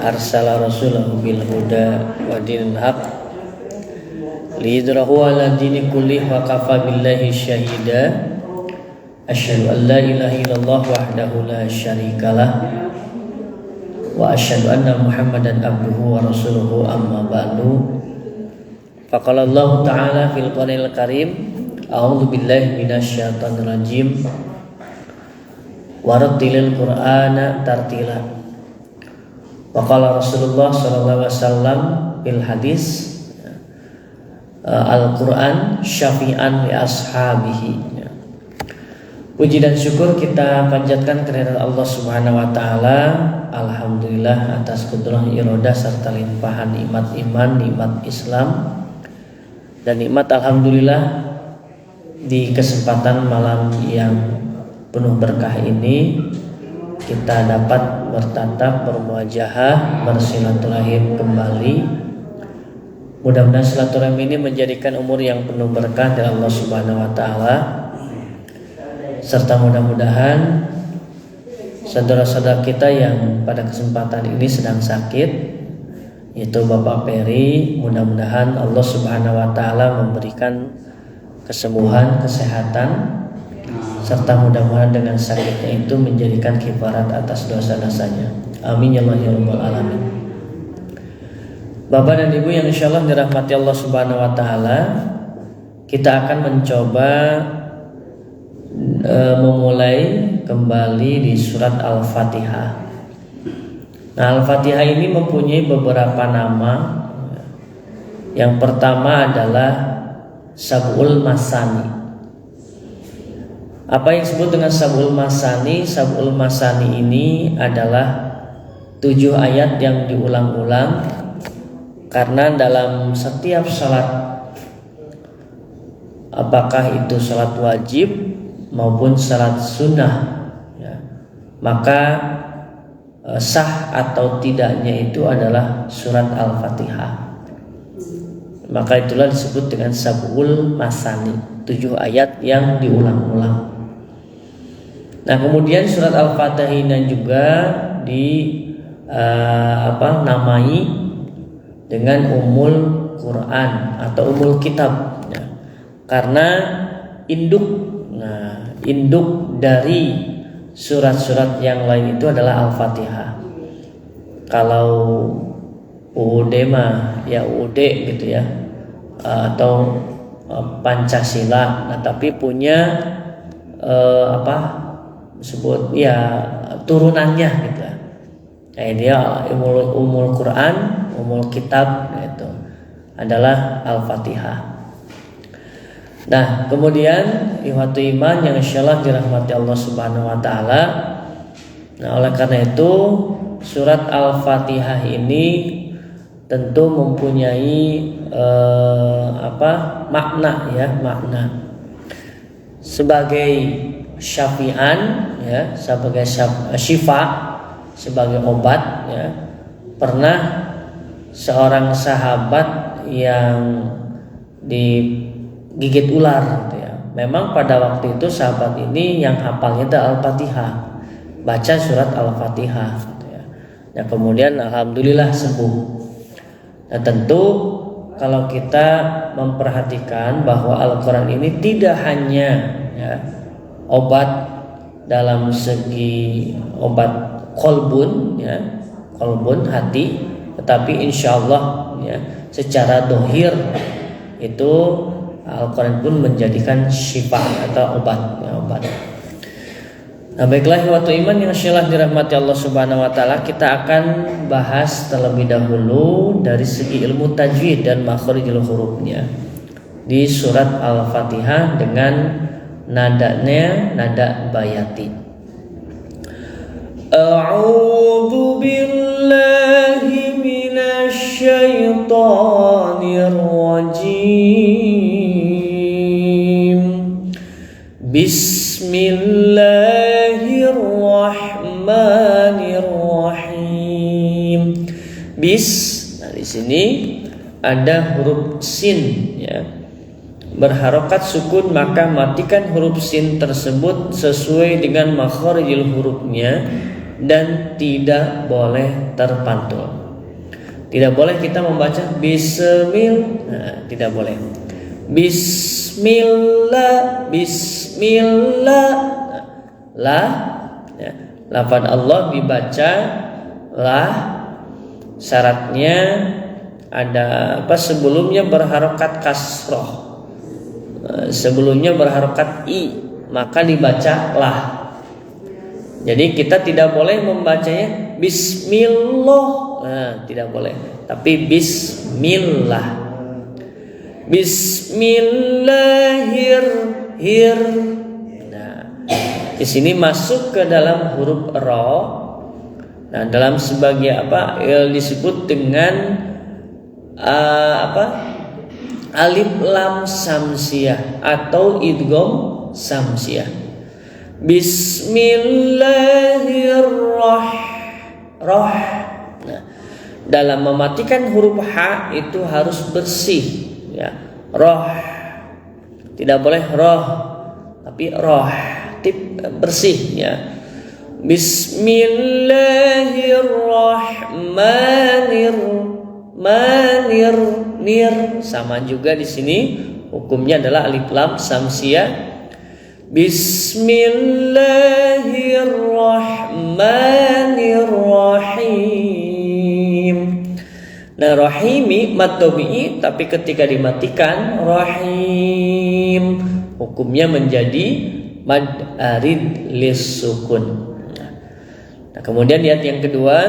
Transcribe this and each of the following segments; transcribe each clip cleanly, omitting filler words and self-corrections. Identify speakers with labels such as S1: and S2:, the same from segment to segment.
S1: arsala rasulahu bil huda wa dinil haq liyudhhirahu 'ala dini kullih wa kafa billahi syahida. Asyhadu an la ilaha illallah wahdahu la syarikalah wa asyhadu anna Muhammadan abduhu wa rasuluhu amma ba'du. Faqala Allah ta'ala fil Qur'anil Karim, a'udzu billahi minasyaitonir rajim. Warattilil Qur'ana tartila. Wa qala Rasulullah sallallahu alaihi wasallam fil hadis, Al-Qur'an syafi'an li ashabihi. Puji dan syukur kita panjatkan kehadirat Allah Subhanahu wa taala. Alhamdulillah atas kudrah iradah serta limpahan nikmat iman, nikmat Islam dan nikmat alhamdulillah di kesempatan malam yang penuh berkah ini kita dapat bertatap, bermuajahah, bersilaturahim kembali. Mudah-mudahan silaturahim ini menjadikan umur yang penuh berkah dari Allah Subhanahu wa taala. Serta mudah-mudahan saudara-saudara kita yang pada kesempatan ini sedang sakit, yaitu Bapak Peri, mudah-mudahan Allah Subhanahu wa taala memberikan kesembuhan, kesehatan, serta mudah-mudahan dengan sakitnya itu menjadikan kifarat atas dosa-dosanya. Amin ya Allah ya rabbal alamin. Bapak dan Ibu yang insyaallah dirahmati Allah Subhanahu wa taala, kita akan mencoba memulai kembali di surat Al-Fatihah. Nah, Al-Fatihah ini mempunyai beberapa nama. Yang pertama adalah Sab'ul Masani. Apa yang disebut dengan Sab'ul Masani? Sab'ul Masani ini adalah 7 ayat yang diulang-ulang, karena dalam setiap salat, apakah itu salat wajib maupun salat sunnah, ya, maka sah atau tidaknya itu adalah surat Al-Fatihah. Maka itulah disebut dengan Sab'ul Masani, 7 ayat yang diulang-ulang. Nah, kemudian surat Al-Fatihah ini juga namai dengan Ummul Quran atau Ummul Kitab, ya, karena induk dari surat-surat yang lain itu adalah Al-Fatihah. Kalau UUD mah ya UUD gitu ya, atau Pancasila. Nah, tapi punya disebut ya turunannya gitu ya. Kayak dia Ummul Quran, Ummul Kitab, itu adalah Al-Fatihah. Nah, kemudian ihwatu iman yang insyaallah dirahmati Allah Subhanahu wa taala. Nah, oleh karena itu surat Al-Fatihah ini tentu mempunyai makna sebagai syafi'an, ya, sebagai syifa, sebagai obat, ya. Pernah seorang sahabat yang digigit ular gitu ya. Memang pada waktu itu sahabat ini yang hafalnya itu Al-Fatihah, baca surat Al-Fatihah gitu ya. Nah, kemudian alhamdulillah sembuh. Nah, tentu kalau kita memperhatikan bahwa Al-Quran ini tidak hanya, ya, obat dalam segi obat kolbun, ya, kolbun hati, tetapi insyaallah, ya, secara dohir itu Al-Quran pun menjadikan syifa atau obat, ya, obat. Nah, baiklah waktu iman yang insyaallah dirahmati Allah Subhanahu wa taala, kita akan bahas terlebih dahulu dari segi ilmu tajwid dan makhrijul hurufnya di surat Al-Fatihah dengan nadanya nada bayati. A'udzu billahi minasy syaithanir rajim. Bismillahirrahmanirrahim. Nah, di sini ada huruf sin, ya, berharokat sukun, maka matikan huruf sin tersebut sesuai dengan makharijul hurufnya dan tidak boleh terpantul. Tidak boleh kita membaca tidak boleh. Bismillah, bismillah. Lah, ya. Lafaz Allah dibaca lah, syaratnya ada apa? Sebelumnya berharokat kasroh, sebelumnya berharokat i, maka dibaca lah. Jadi kita tidak boleh membacanya bismillah, tidak boleh, tapi bismillah. Bismillahir. Nah, di sini masuk ke dalam huruf ra. Nah, dalam sebagai apa disebut dengan alif lam samsiah atau idgham samsiah. Bismillahirrahmanirrahim. Nah, dalam mematikan huruf H itu harus bersih, ya. Roh, tidak boleh roh, tapi roh, bersih, ya. Bismillahirrahmanirrahim. Sama juga di sini hukumnya adalah alif lam samsiah. Bismillahirrahmanirrahim. Nah, rahimi mad tabi'i, tapi ketika dimatikan rahim, hukumnya menjadi mad arid lis sukun. Nah, kemudian lihat yang kedua,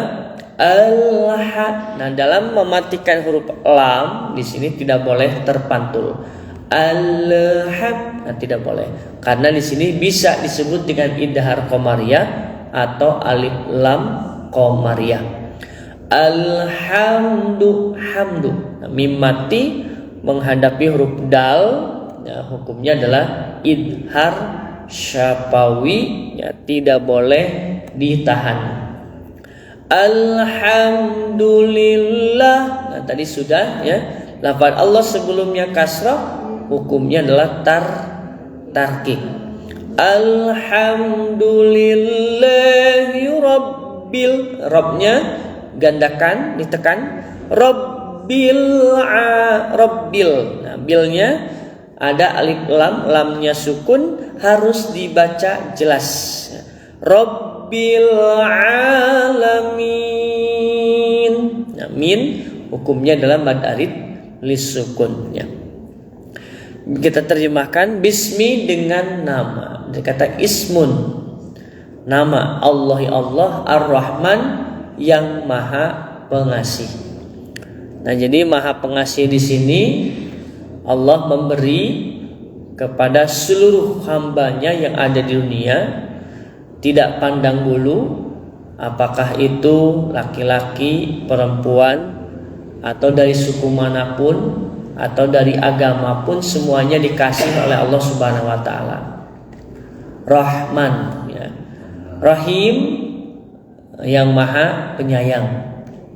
S1: al-ha. Nah, dalam mematikan huruf lam di sini tidak boleh terpantul. Al-ha, nah, tidak boleh, karena di sini bisa disebut dengan idhar qamariyah atau alif lam qamariyah. Alhamdu, hamdu. Nah, mim mati menghadapi huruf dal, ya, hukumnya adalah idhar syafawi, ya, tidak boleh ditahan. Alhamdulillah. Nah, tadi sudah, ya. Lafaz Allah sebelumnya kasrah, hukumnya adalah tarkik. Alhamdulillahi rabbil, robnya gandakan, ditekan, rabbil. Nah, bilnya ada alif lam, lamnya sukun, harus dibaca jelas. Rabbil alamin. Nah, min hukumnya adalah mad arid lis sukun, ya. Kita terjemahkan bismi dengan nama. Kata ismun, nama Allah, Allah Ar-Rahman, yang Maha Pengasih. Nah, jadi Maha Pengasih di sini Allah memberi kepada seluruh hambanya yang ada di dunia, tidak pandang bulu apakah itu laki-laki, perempuan, atau dari suku manapun, atau dari agama pun, semuanya dikasih oleh Allah Subhanahu wa taala. Rahman, ya. Rahim, yang Maha Penyayang.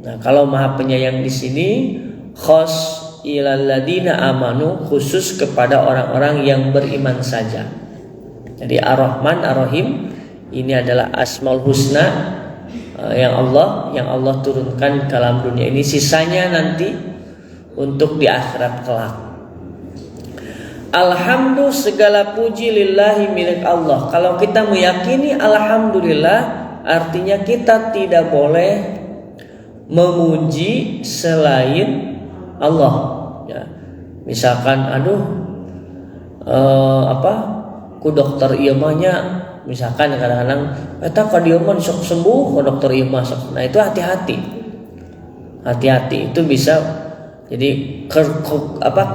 S1: Nah, kalau Maha Penyayang di sini khos ilal ladina amanu, khusus kepada orang-orang yang beriman saja. Jadi Ar-Rahman, Ar-Rahim ini adalah Asmaul Husna yang Allah turunkan ke dalam dunia ini. Sisanya nanti untuk di akhirat kelak. Alhamdulillah, segala puji lillahi, milik Allah. Kalau kita meyakini alhamdulillah, artinya kita tidak boleh memuji selain Allah, ya. Misalkan ku dokter ieu mah nya, misalkan kadang-kadang eta ka dieu mah sok sembuh ku dokter ieu mah sok. Nah, itu hati-hati. Hati-hati, itu bisa jadi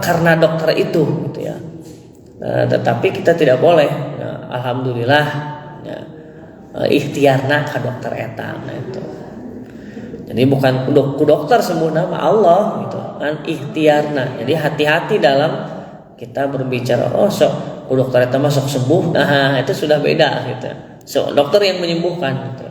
S1: karena dokter itu, gitu, ya. Nah, tetapi kita tidak boleh, ya, alhamdulillah, ya, ikhtiarna ka dokter eta. Nah, itu. Jadi bukan ku dokter sembuh nama Allah, gitu kan, ikhtiarna. Jadi hati-hati dalam kita berbicara, sok ku dokter eta mah sok sembuh. Nah, itu sudah beda, gitu. So, dokter yang menyembuhkan, gitu.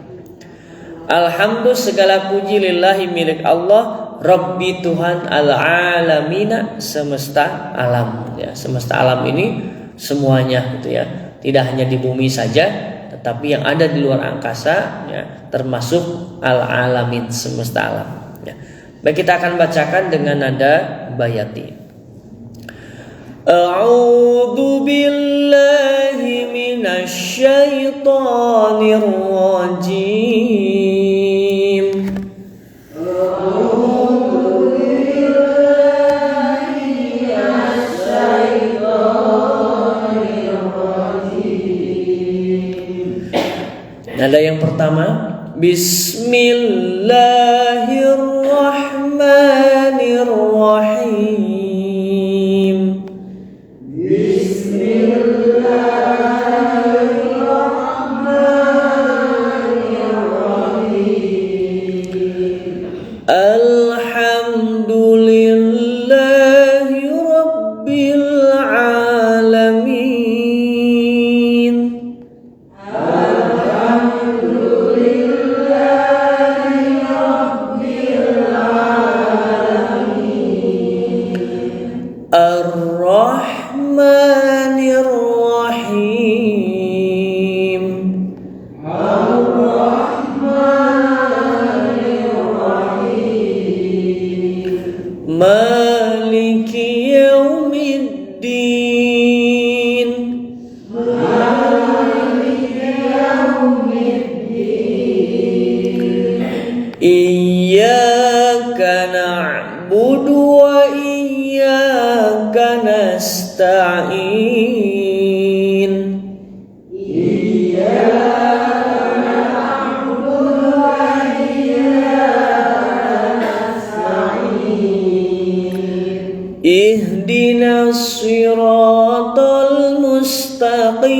S1: Alhamdulillah, segala puji lillahi, milik Allah, Rabbi, Tuhan al-alamina, semesta alam, ya. Semesta alam ini semuanya, gitu, ya. Tidak hanya di bumi saja, tetapi yang ada di luar angkasa, ya, termasuk al-alamin, semesta alam. Ya. Baik, kita akan bacakan dengan nada bayati. A'udzu billahi minasy syaithanir rajim. A'udzu billahi minasy syaithanir rajim. Nada yang pertama, Bismillahirrahmanirrahim. Alhamdulillahi Rabbil Alamin. Alhamdulillahi Rabbil Alamin. Ar-Rahmanir Rahim. Maliki yaumiddin. Iyyaka na'budu wa iyyaka nasta'in. Ihdinas siratal mustaqim.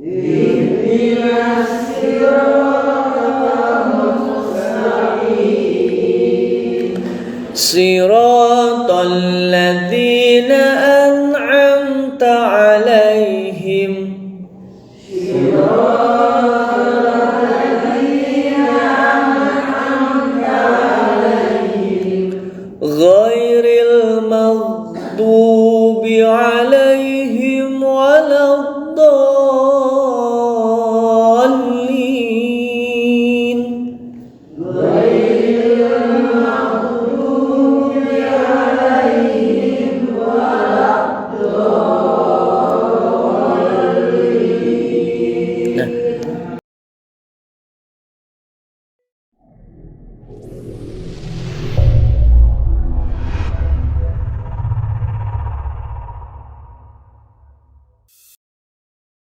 S1: Ihdinas siratal mustaqim.